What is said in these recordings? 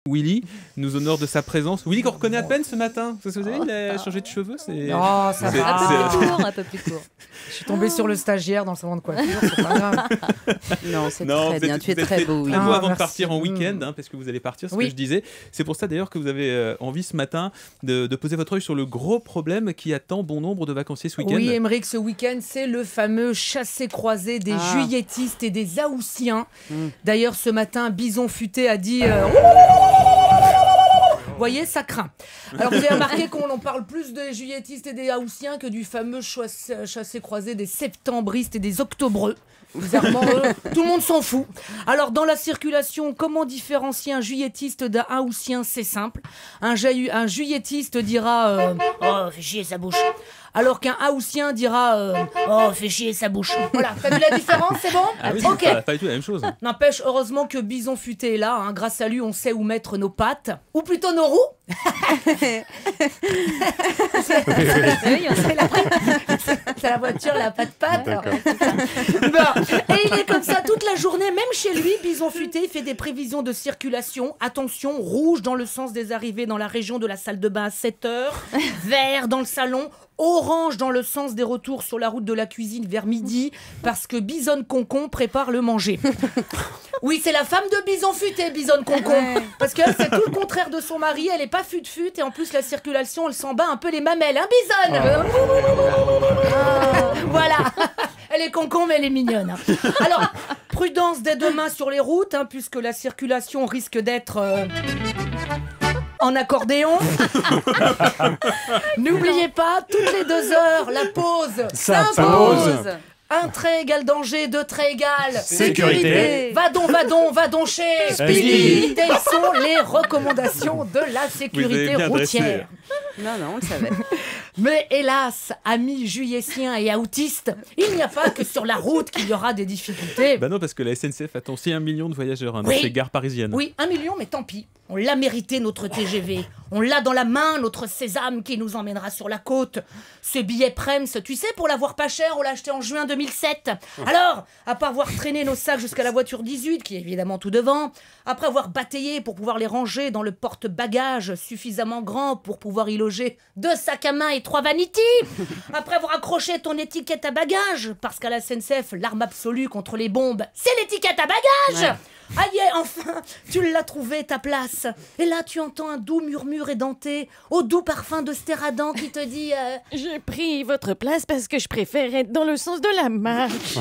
Willy nous honore de sa présence. Willy qu'on reconnaît à peine ce matin. Vous savez, il a changé de cheveux. Oh, ça va. Un peu plus court. Je suis tombée sur le stagiaire dans le salon de coiffure, c'est pas grave. Non, c'est très bien. Tu es très beau. Très beau avant de partir en week-end, parce que vous allez partir, ce que je disais. C'est pour ça d'ailleurs que vous avez envie ce matin de poser votre œil sur le gros problème qui attend bon nombre de vacanciers ce week-end. Oui, Émeric, ce week-end, c'est le fameux chassé-croisé des juilletistes et des haussiens. D'ailleurs, ce matin, Bison Futé a dit... Vous voyez, ça craint. Alors, vous avez remarqué qu'on en parle plus des juilletistes et des haussiens que du fameux chassé-croisé des septembristes et des octobreux. Bizarrement, tout le monde s'en fout. Alors, dans la circulation, comment différencier un juillettiste d'un haussien? C'est simple. Un juillettiste dira oh, fais chier sa bouche. Alors qu'un haussien dira oh, fais chier sa bouche. Voilà, t'as vu la différence, c'est bon? Ah oui, ok. Pas du tout la même chose. N'empêche, heureusement que Bison Futé est là. Hein. Grâce à lui, on sait où mettre nos pattes. Ou plutôt nos roues. C'est la voiture, la patte-patte. Bon. Et il est comme ça toute la journée, même chez lui. Bison Futé fait des prévisions de circulation. Attention, rouge dans le sens des arrivées dans la région de la salle de bain à 7h, vert dans le salon, orange dans le sens des retours sur la route de la cuisine vers midi, parce que Bison Concon prépare le manger. Oui, c'est la femme de Bison Futé, Bison Concon. Parce que c'est tout le contraire de son mari, elle est pas fut-fut, et en plus la circulation, elle s'en bat un peu les mamelles, hein, Bison? Voilà. Elle est concon, mais elle est mignonne. Alors, prudence dès demain sur les routes, hein, puisque la circulation risque d'être... en accordéon. N'oubliez pas, toutes les 2 heures, la pause s'impose. Un trait égale danger, 2 traits égale sécurité. Va donc chez Speedy. Telles sont les recommandations de la sécurité routière. Non, on le savait. Mais hélas, amis juillessiens et autistes, il n'y a pas que sur la route qu'il y aura des difficultés. Bah non, parce que la SNCF attend aussi 1 million de voyageurs dans ces gares parisiennes. Oui, 1 million, mais tant pis. On l'a mérité, notre TGV. On l'a dans la main, notre sésame qui nous emmènera sur la côte. Ce billet Prems, tu sais, pour l'avoir pas cher, on l'a acheté en juin 2007. Alors, après avoir traîné nos sacs jusqu'à la voiture 18, qui est évidemment tout devant, après avoir bataillé pour pouvoir les ranger dans le porte-bagages suffisamment grand pour pouvoir y loger 2 sacs à main et 3 vanities, après avoir accroché ton étiquette à bagages, parce qu'à la SNCF, l'arme absolue contre les bombes, c'est l'étiquette à bagages. Aïe, enfin, tu l'as trouvé, ta place. Et là, tu entends un doux murmure édenté, au doux parfum de Stéradan qui te dit J'ai pris votre place parce que je préfère être dans le sens de la marche.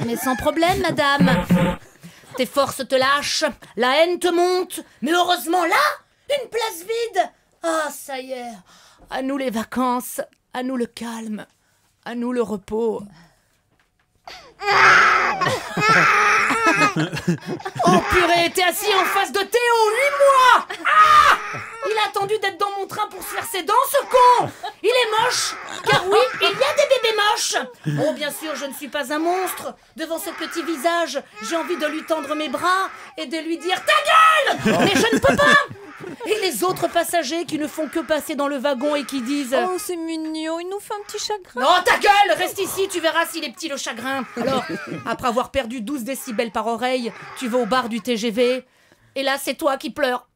Mais sans problème, madame. Tes forces te lâchent, la haine te monte, mais heureusement là, une place vide. Ah, ça y est, à nous les vacances, à nous le calme, à nous le repos. Oh purée, t'es assis en face de Théo, 8 mois. Il a attendu d'être dans mon train pour se faire ses dents, ce con. Il est moche, car oui, il y a des bébés moches. Oh bien sûr, je ne suis pas un monstre. Devant ce petit visage, j'ai envie de lui tendre mes bras et de lui dire ta gueule. Mais je ne peux pas. Et les autres passagers qui ne font que passer dans le wagon et qui disent Oh, c'est mignon, il nous fait un petit chagrin. non, ta gueule, reste ici, tu verras s'il est petit le chagrin. Alors, après avoir perdu 12 décibels par oreille, tu vas au bar du TGV, et là, c'est toi qui pleures.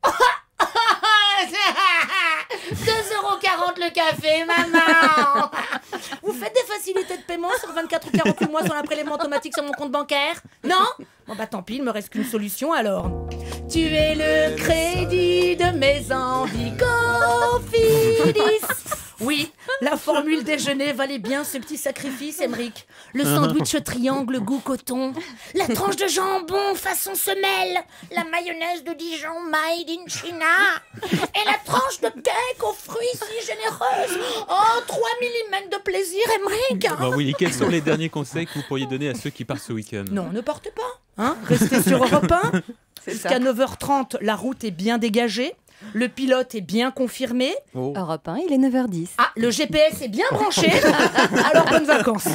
2,40 € le café, maman. Vous faites des facilités de paiement sur 24 ou 48 mois sur un prélèvement automatique sur mon compte bancaire? Non? Bon bah tant pis, il me reste qu'une solution alors. Tu es le crédit de mes envies, Cofidis. Oui, la formule déjeuner valait bien ce petit sacrifice, Émeric. Le sandwich triangle goût coton, la tranche de jambon façon semelle, la mayonnaise de Dijon made in China, et la tranche de cake aux fruits si généreuse. Oh, 3 mm de plaisir, Émeric. Bon, oui, quels sont les derniers conseils que vous pourriez donner à ceux qui partent ce week-end? Non, ne partez pas. Hein, restez sur Europe 1. Jusqu'à 9h30, la route est bien dégagée. Le pilote est bien confirmé. Europe 1, il est 9h10. Ah, le GPS est bien branché. Alors, bonnes vacances.